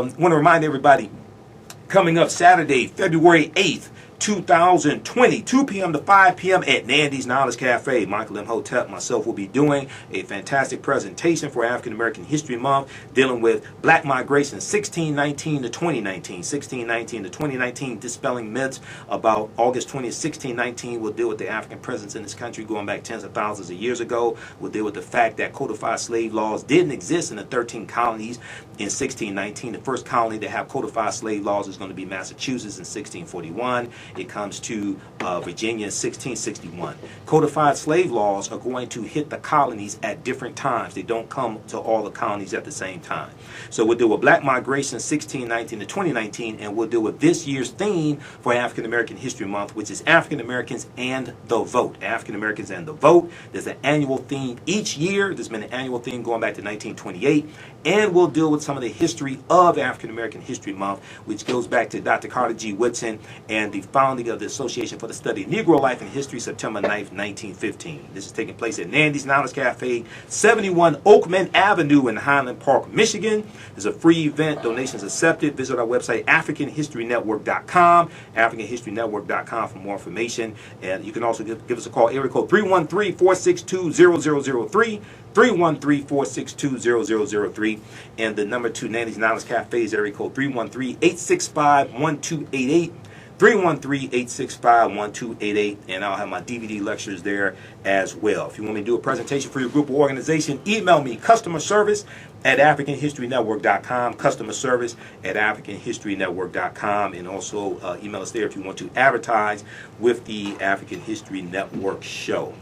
want to remind everybody, coming up Saturday, February 8th, 2020, 2 p.m. to 5 p.m. at Nandi's Knowledge Cafe. Michael Imhotep, myself, will be doing a fantastic presentation for African American History Month, dealing with black migration 1619 to 2019. 1619 to 2019, dispelling myths about August 20th, 1619. We'll deal with the African presence in this country going back tens of thousands of years ago. We'll deal with the fact that codified slave laws didn't exist in the 13 colonies in 1619. The first colony to have codified slave laws is going to be Massachusetts in 1641. It comes to Virginia in 1661. Codified slave laws are going to hit the colonies at different times. They don't come to all the colonies at the same time. So we'll deal with black migration 1619 to 2019, and we'll deal with this year's theme for African American History Month, which is African Americans and the Vote. African Americans and the Vote. There's an annual theme each year. There's been an annual theme going back to 1928. And we'll deal with some of the history of African American History Month, which goes back to Dr. Carter G. Woodson and the founding of the Association for the Study of Negro Life and History, September 9th, 1915. This is taking place at Nandi's Knowledge Cafe, 71 Oakman Avenue in Highland Park, Michigan. It's a free event. Donations accepted. Visit our website, AfricanHistoryNetwork.com, AfricanHistoryNetwork.com for more information. And you can also give us a call, area code 313-462-0003, 313-462-0003. And the number to Nandi's Knowledge Cafe is area code 313-865-1288. 313-865-1288, and I'll have my DVD lectures there as well. If you want me to do a presentation for your group or organization, email me, customer service at AfricanHistoryNetwork.com, customer service at AfricanHistoryNetwork.com, and also email us there if you want to advertise with the African History Network show.